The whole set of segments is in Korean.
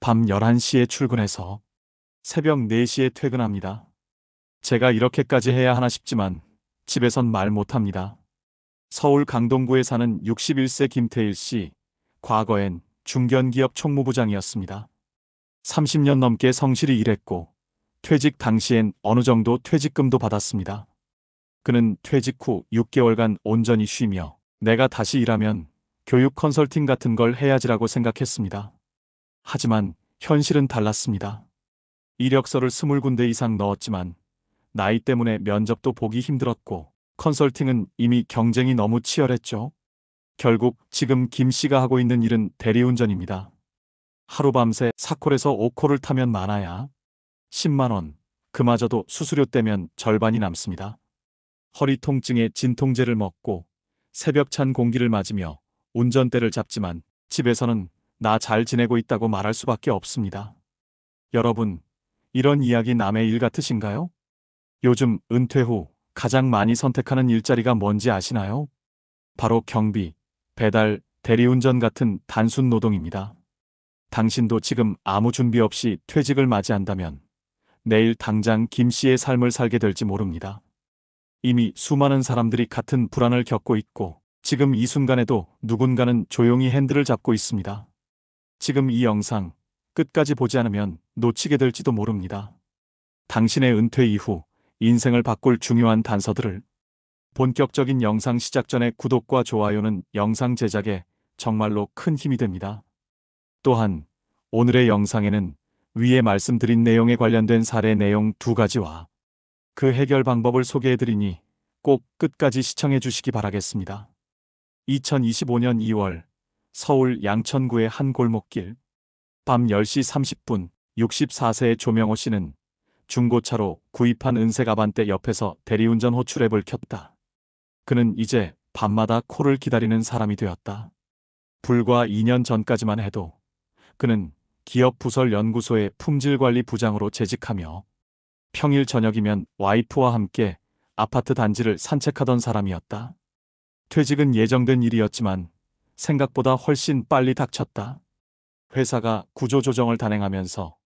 밤 11시에 출근해서 새벽 4시에 퇴근합니다. 제가 이렇게까지 해야 하나 싶지만 집에선 말 못합니다. 서울 강동구에 사는 61세 김태일 씨, 과거엔 중견기업 총무부장이었습니다. 30년 넘게 성실히 일했고 퇴직 당시엔 어느 정도 퇴직금도 받았습니다. 그는 퇴직 후 6개월간 온전히 쉬며 내가 다시 일하면 교육 컨설팅 같은 걸 해야지라고 생각했습니다. 하지만 현실은 달랐습니다. 이력서를 20군데 이상 넣었지만 나이 때문에 면접도 보기 힘들었고 컨설팅은 이미 경쟁이 너무 치열했죠. 결국 지금 김 씨가 하고 있는 일은 대리운전입니다. 하루밤새 4콜에서 5콜을 타면 많아야 10만 원, 그마저도 수수료 떼면 절반이 남습니다. 허리 통증에 진통제를 먹고 새벽 찬 공기를 맞으며 운전대를 잡지만 집에서는 나 잘 지내고 있다고 말할 수밖에 없습니다. 여러분, 이런 이야기 남의 일 같으신가요? 요즘 은퇴 후 가장 많이 선택하는 일자리가 뭔지 아시나요? 바로 경비, 배달, 대리운전 같은 단순 노동입니다. 당신도 지금 아무 준비 없이 퇴직을 맞이한다면 내일 당장 김 씨의 삶을 살게 될지 모릅니다. 이미 수많은 사람들이 같은 불안을 겪고 있고 지금 이 순간에도 누군가는 조용히 핸들을 잡고 있습니다. 지금 이 영상 끝까지 보지 않으면 놓치게 될지도 모릅니다. 당신의 은퇴 이후 인생을 바꿀 중요한 단서들을. 본격적인 영상 시작 전에 구독과 좋아요는 영상 제작에 정말로 큰 힘이 됩니다. 또한 오늘의 영상에는 위에 말씀드린 내용에 관련된 사례 내용 2가지와 그 해결 방법을 소개해드리니 꼭 끝까지 시청해 주시기 바라겠습니다. 2025년 2월 서울 양천구의 한 골목길. 밤 10시 30분 64세의 조명호 씨는 중고차로 구입한 은색 아반떼 옆에서 대리운전 호출앱을 켰다. 그는 이제 밤마다 콜을 기다리는 사람이 되었다. 불과 2년 전까지만 해도 그는 기업 부설 연구소의 품질관리 부장으로 재직하며 평일 저녁이면 와이프와 함께 아파트 단지를 산책하던 사람이었다. 퇴직은 예정된 일이었지만 생각보다 훨씬 빨리 닥쳤다. 회사가 구조조정을 단행하면서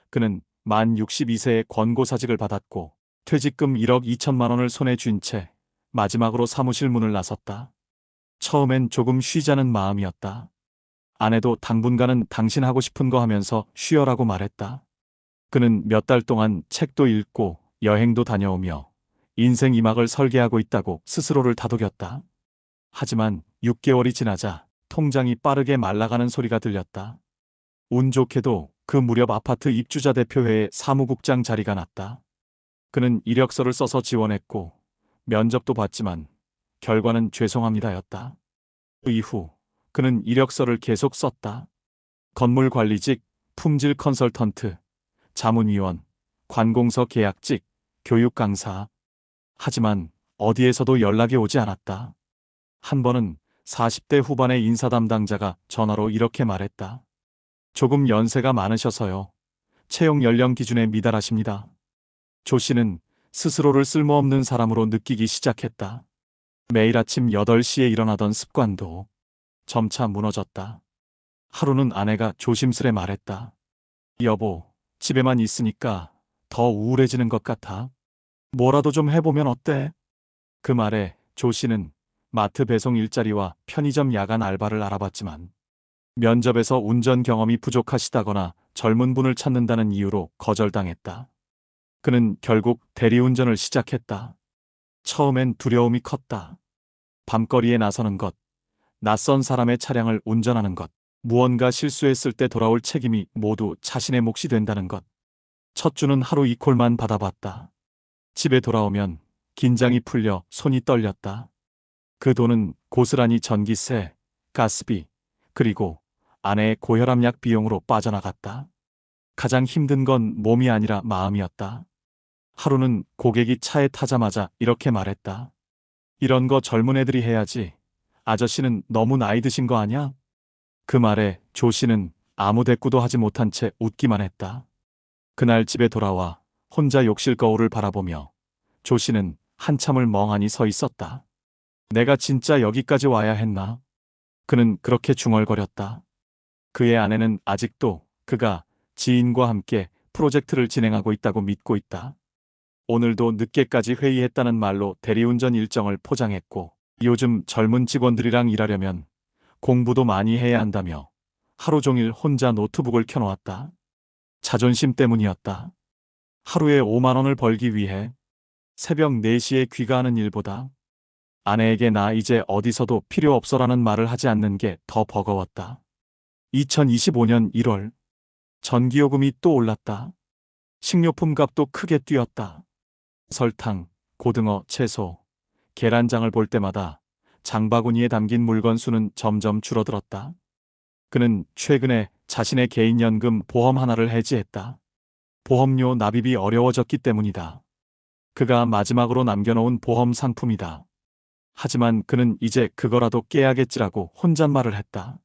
그는 만 62세의 권고사직을 받았고 퇴직금 1억 2천만 원을 손에 쥔 채 마지막으로 사무실 문을 나섰다. 처음엔 조금 쉬자는 마음이었다. 아내도 당분간은 당신 하고 싶은 거 하면서 쉬어라고 말했다. 그는 몇 달 동안 책도 읽고 여행도 다녀오며 인생 2막을 설계하고 있다고 스스로를 다독였다. 하지만 6개월이 지나자 통장이 빠르게 말라가는 소리가 들렸다. 운 좋게도 그 무렵 아파트 입주자 대표회의 사무국장 자리가 났다. 그는 이력서를 써서 지원했고 면접도 봤지만 결과는 죄송합니다였다. 그 이후 그는 이력서를 계속 썼다. 건물관리직, 품질 컨설턴트, 자문위원, 관공서 계약직, 교육 강사. 하지만 어디에서도 연락이 오지 않았다. 한 번은 40대 후반의 인사 담당자가 전화로 이렇게 말했다. 조금 연세가 많으셔서요. 채용 연령 기준에 미달하십니다. 조 씨는 스스로를 쓸모없는 사람으로 느끼기 시작했다. 매일 아침 8시에 일어나던 습관도 점차 무너졌다. 하루는 아내가 조심스레 말했다. 여보, 집에만 있으니까 더 우울해지는 것 같아. 뭐라도 좀 해보면 어때? 그 말에 조 씨는 마트 배송 일자리와 편의점 야간 알바를 알아봤지만 면접에서 운전 경험이 부족하시다거나 젊은 분을 찾는다는 이유로 거절당했다. 그는 결국 대리운전을 시작했다. 처음엔 두려움이 컸다. 밤거리에 나서는 것, 낯선 사람의 차량을 운전하는 것, 무언가 실수했을 때 돌아올 책임이 모두 자신의 몫이 된다는 것. 첫 주는 하루 2콜만 받아봤다. 집에 돌아오면 긴장이 풀려 손이 떨렸다. 그 돈은 고스란히 전기세, 가스비, 그리고 아내의 고혈압약 비용으로 빠져나갔다. 가장 힘든 건 몸이 아니라 마음이었다. 하루는 고객이 차에 타자마자 이렇게 말했다. 이런 거 젊은 애들이 해야지. 아저씨는 너무 나이 드신 거 아냐? 그 말에 조 씨는 아무 대꾸도 하지 못한 채 웃기만 했다. 그날 집에 돌아와 혼자 욕실 거울을 바라보며 조 씨는 한참을 멍하니 서 있었다. 내가 진짜 여기까지 와야 했나? 그는 그렇게 중얼거렸다. 그의 아내는 아직도 그가 지인과 함께 프로젝트를 진행하고 있다고 믿고 있다. 오늘도 늦게까지 회의했다는 말로 대리운전 일정을 포장했고, 요즘 젊은 직원들이랑 일하려면 공부도 많이 해야 한다며 하루 종일 혼자 노트북을 켜놓았다. 자존심 때문이었다. 하루에 5만 원을 벌기 위해 새벽 4시에 귀가하는 일보다 아내에게 나 이제 어디서도 필요 없어라는 말을 하지 않는 게 더 버거웠다. 2025년 1월 전기요금이 또 올랐다. 식료품 값도 크게 뛰었다. 설탕, 고등어, 채소, 계란장을 볼 때마다 장바구니에 담긴 물건 수는 점점 줄어들었다. 그는 최근에 자신의 개인연금 보험 하나를 해지했다. 보험료 납입이 어려워졌기 때문이다. 그가 마지막으로 남겨놓은 보험 상품이다. 하지만 그는 이제 그거라도 깨야겠지라고 혼잣말을 했다.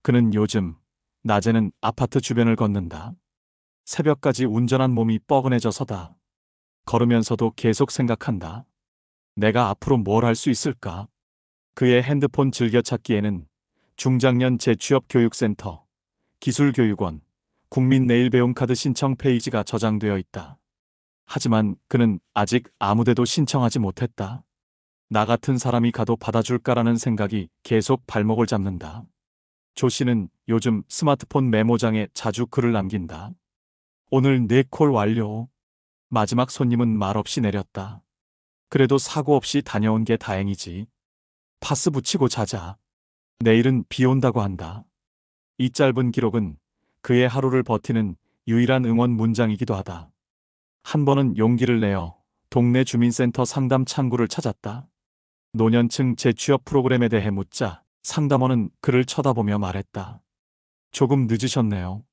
그는 요즘 낮에는 아파트 주변을 걷는다. 새벽까지 운전한 몸이 뻐근해져서다. 걸으면서도 계속 생각한다. 내가 앞으로 뭘 할 수 있을까? 그의 핸드폰 즐겨찾기에는 중장년 재취업교육센터, 기술교육원, 국민내일배움카드 신청 페이지가 저장되어 있다. 하지만 그는 아직 아무데도 신청하지 못했다. 나 같은 사람이 가도 받아줄까라는 생각이 계속 발목을 잡는다. 조 씨는 요즘 스마트폰 메모장에 자주 글을 남긴다. 오늘 4콜 완료. 마지막 손님은 말없이 내렸다. 그래도 사고 없이 다녀온 게 다행이지. 파스 붙이고 자자. 내일은 비 온다고 한다. 이 짧은 기록은 그의 하루를 버티는 유일한 응원 문장이기도 하다. 한 번은 용기를 내어 동네 주민센터 상담 창구를 찾았다. 노년층 재취업 프로그램에 대해 묻자 상담원은 그를 쳐다보며 말했다. 조금 늦으셨네요.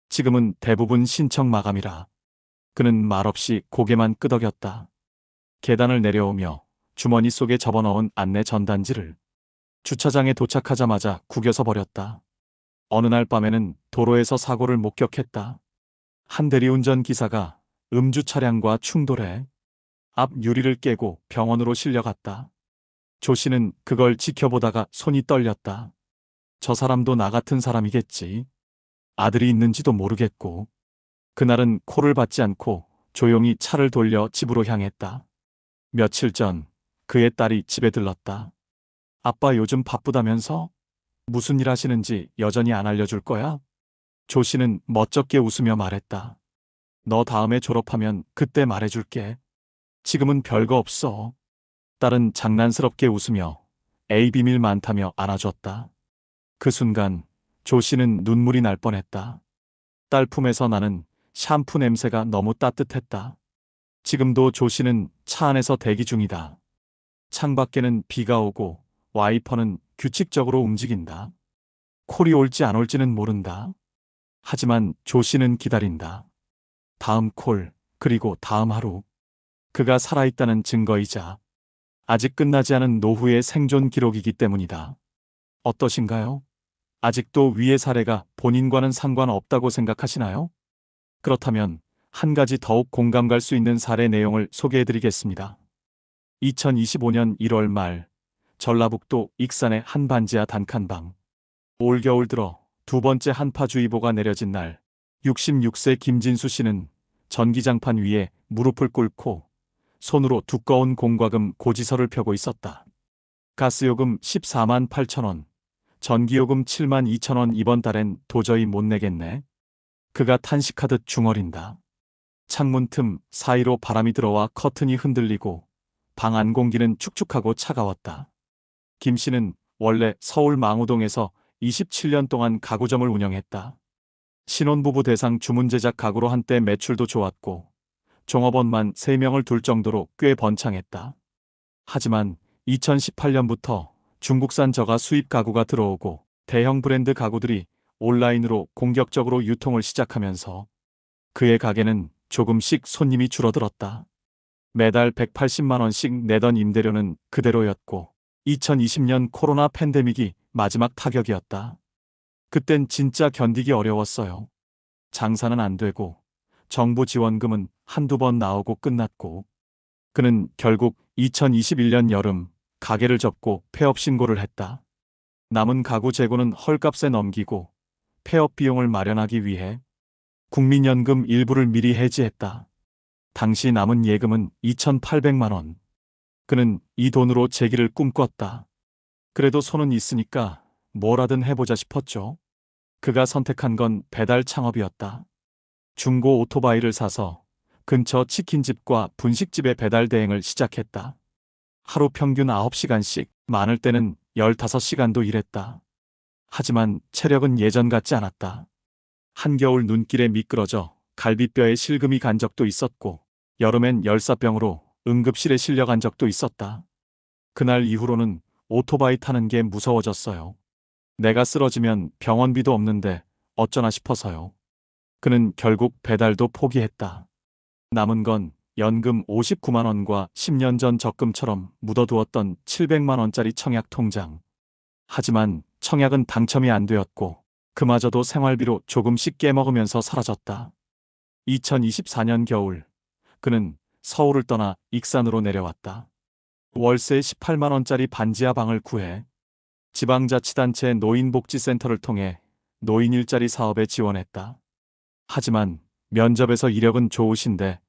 지금은 대부분 신청 마감이라. 그는 말없이 고개만 끄덕였다. 계단을 내려오며 주머니 속에 접어넣은 안내 전단지를 주차장에 도착하자마자 구겨서 버렸다. 어느 날 밤에는 도로에서 사고를 목격했다. 한 대리운전 기사가 음주 차량과 충돌해 앞 유리를 깨고 병원으로 실려갔다. 조 씨는 그걸 지켜보다가 손이 떨렸다. 저 사람도 나 같은 사람이겠지. 아들이 있는지도 모르겠고. 그날은 콜을 받지 않고 조용히 차를 돌려 집으로 향했다. 며칠 전 그의 딸이 집에 들렀다. 아빠 요즘 바쁘다면서? 무슨 일 하시는지 여전히 안 알려줄 거야? 조 씨는 멋쩍게 웃으며 말했다. 너 다음에 졸업하면 그때 말해줄게. 지금은 별거 없어. 딸은 장난스럽게 웃으며 에이 비밀 많다며 안아줬다. 그 순간 조 씨는 눈물이 날 뻔했다. 딸 품에서 나는 샴푸 냄새가 너무 따뜻했다. 지금도 조 씨는 차 안에서 대기 중이다. 창밖에는 비가 오고 와이퍼는 규칙적으로 움직인다. 콜이 올지 안 올지는 모른다. 하지만 조 씨는 기다린다. 다음 콜, 그리고 다음 하루. 그가 살아있다는 증거이자 아직 끝나지 않은 노후의 생존 기록이기 때문이다. 어떠신가요? 아직도 위의 사례가 본인과는 상관없다고 생각하시나요? 그렇다면 한 가지 더욱 공감 갈 수 있는 사례 내용을 소개해드리겠습니다. 2025년 1월 말 전라북도 익산의 한 반지하 단칸방. 올겨울 들어 두 번째 한파주의보가 내려진 날 66세 김진수 씨는 전기장판 위에 무릎을 꿇고 손으로 두꺼운 공과금 고지서를 펴고 있었다. 가스요금 14만 8천 원, 전기요금 7만 2천 원 이번 달엔 도저히 못 내겠네. 그가 탄식하듯 중얼인다. 창문 틈 사이로 바람이 들어와 커튼이 흔들리고 방 안 공기는 축축하고 차가웠다. 김 씨는 원래 서울 망우동에서 27년 동안 가구점을 운영했다. 신혼부부 대상 주문 제작 가구로 한때 매출도 좋았고 종업원만 3명을 둘 정도로 꽤 번창했다. 하지만 2018년부터 중국산 저가 수입 가구가 들어오고 대형 브랜드 가구들이 온라인으로 공격적으로 유통을 시작하면서 그의 가게는 조금씩 손님이 줄어들었다. 매달 180만 원씩 내던 임대료는 그대로였고 2020년 코로나 팬데믹이 마지막 타격이었다. 그땐 진짜 견디기 어려웠어요. 장사는 안 되고 정부 지원금은 한두 번 나오고 끝났고 그는 결국 2021년 여름 가게를 접고 폐업 신고를 했다. 남은 가구 재고는 헐값에 넘기고 폐업 비용을 마련하기 위해 국민연금 일부를 미리 해지했다. 당시 남은 예금은 2,800만 원. 그는 이 돈으로 재기를 꿈꿨다. 그래도 손은 있으니까 뭐라든 해보자 싶었죠. 그가 선택한 건 배달 창업이었다. 중고 오토바이를 사서 근처 치킨집과 분식집의 배달 대행을 시작했다. 하루 평균 9시간씩, 많을 때는 15시간도 일했다. 하지만 체력은 예전 같지 않았다. 한겨울 눈길에 미끄러져 갈비뼈에 실금이 간 적도 있었고, 여름엔 열사병으로 응급실에 실려간 적도 있었다. 그날 이후로는 오토바이 타는 게 무서워졌어요. 내가 쓰러지면 병원비도 없는데 어쩌나 싶어서요. 그는 결국 배달도 포기했다. 남은 건 연금 59만 원과 10년 전 적금처럼 묻어두었던 700만 원짜리 청약 통장. 하지만 청약은 당첨이 안 되었고 그마저도 생활비로 조금씩 깨먹으면서 사라졌다. 2024년 겨울, 그는 서울을 떠나 익산으로 내려왔다. 월세 18만 원짜리 반지하 방을 구해 지방자치단체 노인복지센터를 통해 노인 일자리 사업에 지원했다. 하지만 면접에서 이력은 좋으신데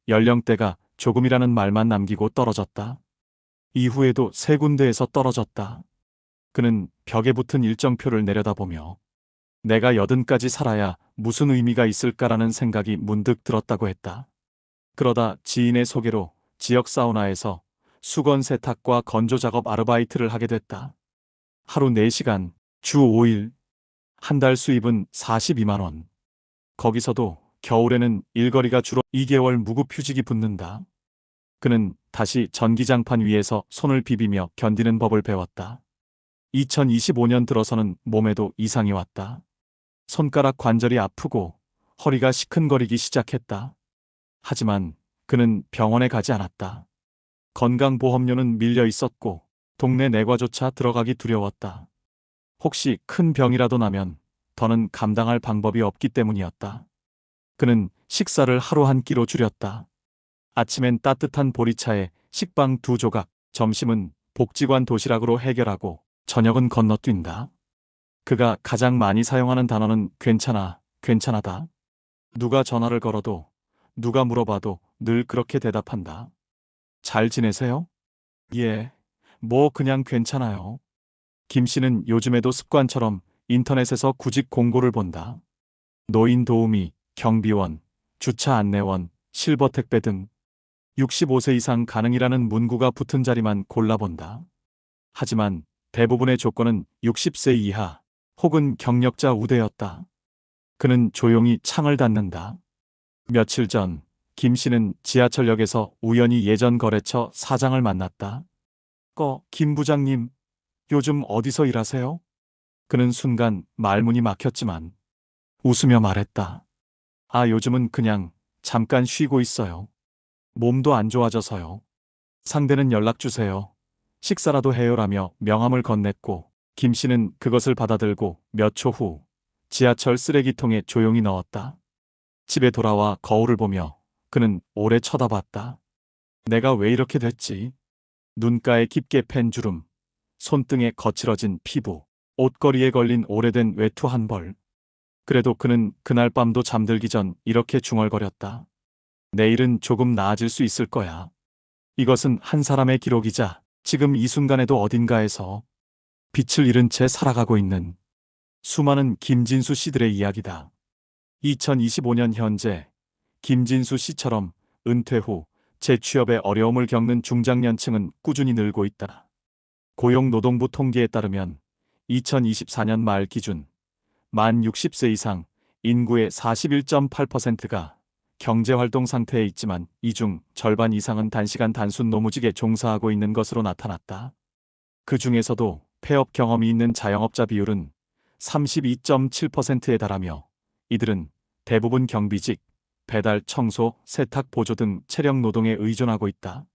연령대가 조금이라는 말만 남기고 떨어졌다. 이후에도 세 군데에서 떨어졌다. 그는 벽에 붙은 일정표를 내려다보며 내가 80까지 살아야 무슨 의미가 있을까라는 생각이 문득 들었다고 했다. 그러다 지인의 소개로 지역 사우나에서 수건 세탁과 건조 작업 아르바이트를 하게 됐다. 하루 4시간, 주 5일, 한 달 수입은 42만 원. 거기서도 겨울에는 일거리가 주로 2개월 무급휴직이 붙는다. 그는 다시 전기장판 위에서 손을 비비며 견디는 법을 배웠다. 2025년 들어서는 몸에도 이상이 왔다. 손가락 관절이 아프고 허리가 시큰거리기 시작했다. 하지만 그는 병원에 가지 않았다. 건강보험료는 밀려 있었고 동네 내과조차 들어가기 두려웠다. 혹시 큰 병이라도 나면 더는 감당할 방법이 없기 때문이었다. 그는 식사를 하루 한 끼로 줄였다. 아침엔 따뜻한 보리차에 식빵 2조각, 점심은 복지관 도시락으로 해결하고 저녁은 건너뛴다. 그가 가장 많이 사용하는 단어는 괜찮아, 괜찮아다. 누가 전화를 걸어도, 누가 물어봐도 늘 그렇게 대답한다. 잘 지내세요? 예, 뭐 그냥 괜찮아요. 김 씨는 요즘에도 습관처럼 인터넷에서 구직 공고를 본다. 노인 도우미, 경비원, 주차 안내원, 실버 택배 등 65세 이상 가능이라는 문구가 붙은 자리만 골라본다. 하지만 대부분의 조건은 60세 이하 혹은 경력자 우대였다. 그는 조용히 창을 닫는다. 며칠 전 김 씨는 지하철역에서 우연히 예전 거래처 사장을 만났다. 김 부장님, 요즘 어디서 일하세요? 그는 순간 말문이 막혔지만 웃으며 말했다. 아, 요즘은 그냥 잠깐 쉬고 있어요. 몸도 안 좋아져서요. 상대는 연락 주세요. 식사라도 해요라며 명함을 건넸고 김 씨는 그것을 받아들고 몇 초 후 지하철 쓰레기통에 조용히 넣었다. 집에 돌아와 거울을 보며 그는 오래 쳐다봤다. 내가 왜 이렇게 됐지? 눈가에 깊게 팬 주름, 손등에 거칠어진 피부, 옷걸이에 걸린 오래된 외투 한 벌. 그래도 그는 그날 밤도 잠들기 전 이렇게 중얼거렸다. 내일은 조금 나아질 수 있을 거야. 이것은 한 사람의 기록이자 지금 이 순간에도 어딘가에서 빛을 잃은 채 살아가고 있는 수많은 김진수 씨들의 이야기다. 2025년 현재 김진수 씨처럼 은퇴 후 재취업에 어려움을 겪는 중장년층은 꾸준히 늘고 있다. 고용노동부 통계에 따르면 2024년 말 기준 만 60세 이상 인구의 41.8%가 경제활동 상태에 있지만 이 중 절반 이상은 단시간 단순 노무직에 종사하고 있는 것으로 나타났다. 그 중에서도 폐업 경험이 있는 자영업자 비율은 32.7%에 달하며 이들은 대부분 경비직, 배달, 청소, 세탁, 보조 등 체력 노동에 의존하고 있다.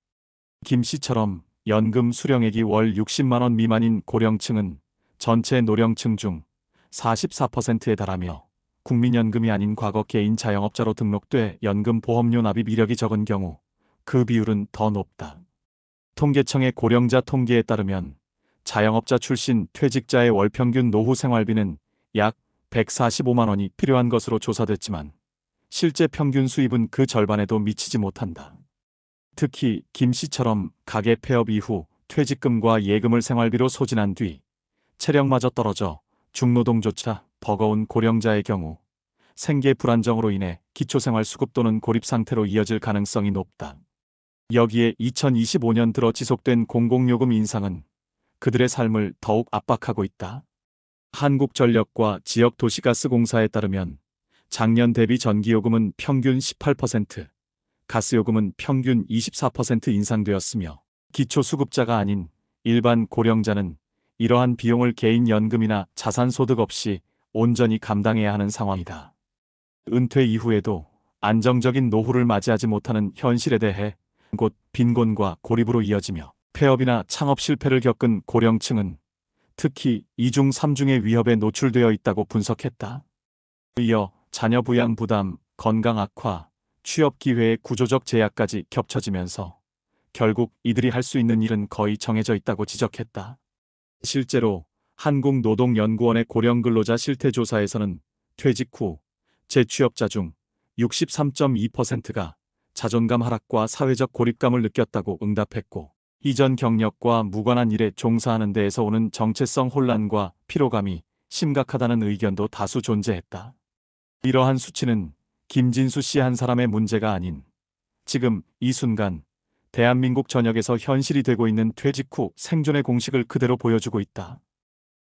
김 씨처럼 연금 수령액이 월 60만 원 미만인 고령층은 전체 노령층 중 44%에 달하며 국민연금이 아닌 과거 개인 자영업자로 등록돼 연금 보험료 납입 이력이 적은 경우 그 비율은 더 높다. 통계청의 고령자 통계에 따르면 자영업자 출신 퇴직자의 월 평균 노후 생활비는 약 145만 원이 필요한 것으로 조사됐지만 실제 평균 수입은 그 절반에도 미치지 못한다. 특히 김 씨처럼 가게 폐업 이후 퇴직금과 예금을 생활비로 소진한 뒤 체력마저 떨어져 중노동조차 버거운 고령자의 경우 생계 불안정으로 인해 기초생활수급 또는 고립 상태로 이어질 가능성이 높다. 여기에 2025년 들어 지속된 공공요금 인상은 그들의 삶을 더욱 압박하고 있다. 한국전력과 지역도시가스공사에 따르면 작년 대비 전기요금은 평균 18%, 가스요금은 평균 24% 인상되었으며 기초수급자가 아닌 일반 고령자는 이러한 비용을 개인연금이나 자산소득 없이 온전히 감당해야 하는 상황이다. 은퇴 이후에도 안정적인 노후를 맞이하지 못하는 현실에 대해 곧 빈곤과 고립으로 이어지며 폐업이나 창업 실패를 겪은 고령층은 특히 2중 3중의 위협에 노출되어 있다고 분석했다. 이어 자녀 부양 부담, 건강 악화, 취업 기회의 구조적 제약까지 겹쳐지면서 결국 이들이 할 수 있는 일은 거의 정해져 있다고 지적했다. 실제로 한국노동연구원의 고령근로자 실태조사에서는 퇴직 후 재취업자 중 63.2%가 자존감 하락과 사회적 고립감을 느꼈다고 응답했고, 이전 경력과 무관한 일에 종사하는 데에서 오는 정체성 혼란과 피로감이 심각하다는 의견도 다수 존재했다. 이러한 수치는 김진수 씨 한 사람의 문제가 아닌 지금 이 순간 대한민국 전역에서 현실이 되고 있는 퇴직 후 생존의 공식을 그대로 보여주고 있다.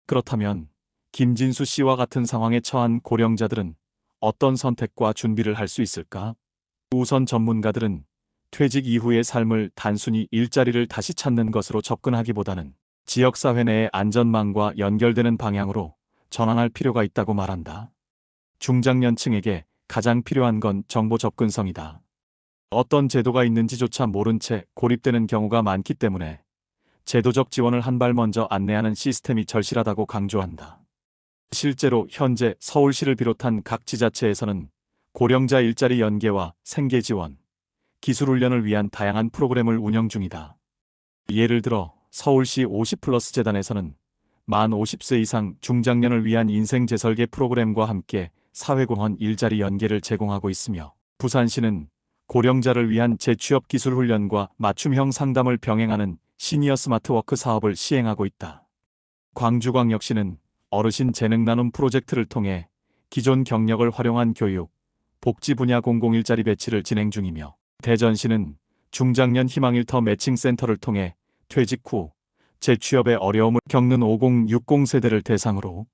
그렇다면 김진수 씨와 같은 상황에 처한 고령자들은 어떤 선택과 준비를 할 수 있을까? 우선 전문가들은 퇴직 이후의 삶을 단순히 일자리를 다시 찾는 것으로 접근하기보다는 지역사회 내의 안전망과 연결되는 방향으로 전환할 필요가 있다고 말한다. 중장년층에게 가장 필요한 건 정보 접근성이다. 어떤 제도가 있는지조차 모른 채 고립되는 경우가 많기 때문에 제도적 지원을 한 발 먼저 안내하는 시스템이 절실하다고 강조한다. 실제로 현재 서울시를 비롯한 각 지자체에서는 고령자 일자리 연계와 생계 지원, 기술 훈련을 위한 다양한 프로그램을 운영 중이다. 예를 들어 서울시 50플러스 재단에서는 만 50세 이상 중장년을 위한 인생 재설계 프로그램과 함께 사회공헌 일자리 연계를 제공하고 있으며, 부산시는 고령자를 위한 재취업 기술 훈련과 맞춤형 상담을 병행하는 시니어 스마트워크 사업을 시행하고 있다. 광주광역시는 어르신 재능 나눔 프로젝트를 통해 기존 경력을 활용한 교육, 복지 분야 공공일자리 배치를 진행 중이며, 대전시는 중장년 희망일터 매칭센터를 통해 퇴직 후 재취업에 어려움을 겪는 5060 세대를 대상으로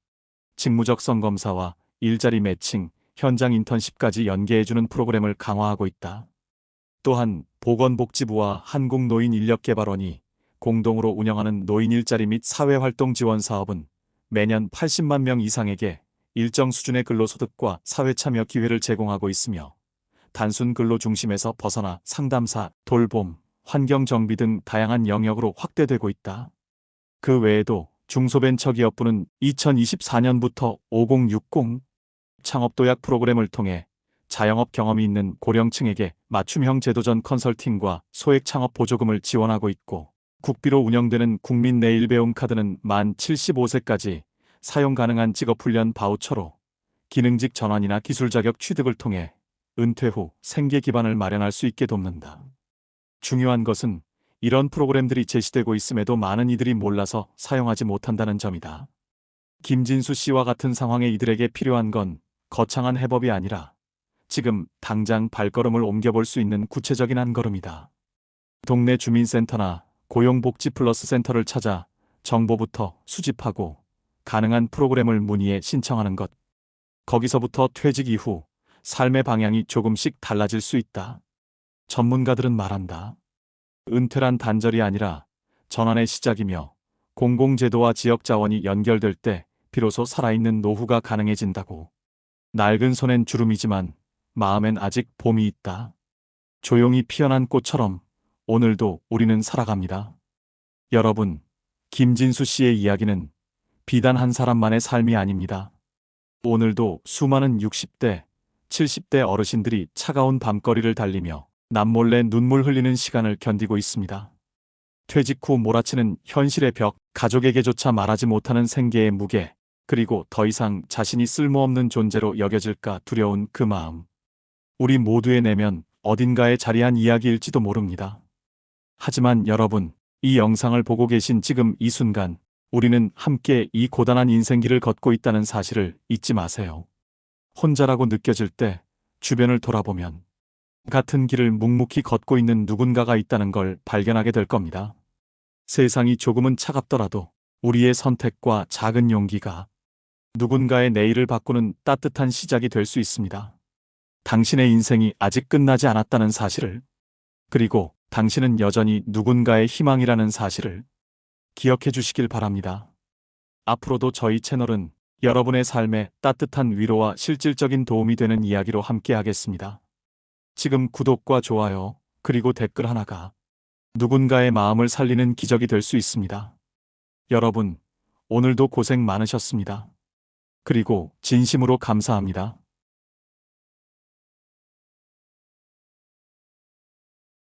직무적성 검사와 일자리 매칭, 현장 인턴십까지 연계해주는 프로그램을 강화하고 있다. 또한 보건복지부와 한국노인인력개발원이 공동으로 운영하는 노인 일자리 및 사회활동 지원 사업은 매년 80만 명 이상에게 일정 수준의 근로소득과 사회참여 기회를 제공하고 있으며, 단순 근로 중심에서 벗어나 상담사, 돌봄, 환경정비 등 다양한 영역으로 확대되고 있다. 그 외에도 중소벤처기업부는 2024년부터 5060 창업도약 프로그램을 통해 자영업 경험이 있는 고령층에게 맞춤형 제도전 컨설팅과 소액 창업 보조금을 지원하고 있고, 국비로 운영되는 국민 내일 배움 카드는 만 75세까지 사용 가능한 직업훈련 바우처로 기능직 전환이나 기술 자격 취득을 통해 은퇴 후 생계 기반을 마련할 수 있게 돕는다. 중요한 것은 이런 프로그램들이 제시되고 있음에도 많은 이들이 몰라서 사용하지 못한다는 점이다. 김진수 씨와 같은 상황에 이들에게 필요한 건 거창한 해법이 아니라 지금 당장 발걸음을 옮겨볼 수 있는 구체적인 한 걸음이다. 동네 주민센터나 고용복지 플러스 센터를 찾아 정보부터 수집하고 가능한 프로그램을 문의해 신청하는 것. 거기서부터 퇴직 이후 삶의 방향이 조금씩 달라질 수 있다. 전문가들은 말한다. 은퇴란 단절이 아니라 전환의 시작이며, 공공제도와 지역자원이 연결될 때 비로소 살아있는 노후가 가능해진다고. 낡은 손엔 주름이지만 마음엔 아직 봄이 있다. 조용히 피어난 꽃처럼 오늘도 우리는 살아갑니다. 여러분, 김진수 씨의 이야기는 비단 한 사람만의 삶이 아닙니다. 오늘도 수많은 60대, 70대 어르신들이 차가운 밤거리를 달리며 남몰래 눈물 흘리는 시간을 견디고 있습니다. 퇴직 후 몰아치는 현실의 벽, 가족에게조차 말하지 못하는 생계의 무게, 그리고 더 이상 자신이 쓸모없는 존재로 여겨질까 두려운 그 마음. 우리 모두의 내면 어딘가에 자리한 이야기일지도 모릅니다. 하지만 여러분, 이 영상을 보고 계신 지금 이 순간, 우리는 함께 이 고단한 인생길을 걷고 있다는 사실을 잊지 마세요. 혼자라고 느껴질 때 주변을 돌아보면 같은 길을 묵묵히 걷고 있는 누군가가 있다는 걸 발견하게 될 겁니다. 세상이 조금은 차갑더라도 우리의 선택과 작은 용기가 누군가의 내일을 바꾸는 따뜻한 시작이 될 수 있습니다. 당신의 인생이 아직 끝나지 않았다는 사실을, 그리고 당신은 여전히 누군가의 희망이라는 사실을 기억해 주시길 바랍니다. 앞으로도 저희 채널은 여러분의 삶에 따뜻한 위로와 실질적인 도움이 되는 이야기로 함께 하겠습니다. 지금 구독과 좋아요, 그리고 댓글 하나가 누군가의 마음을 살리는 기적이 될 수 있습니다. 여러분, 오늘도 고생 많으셨습니다. 그리고 진심으로 감사합니다.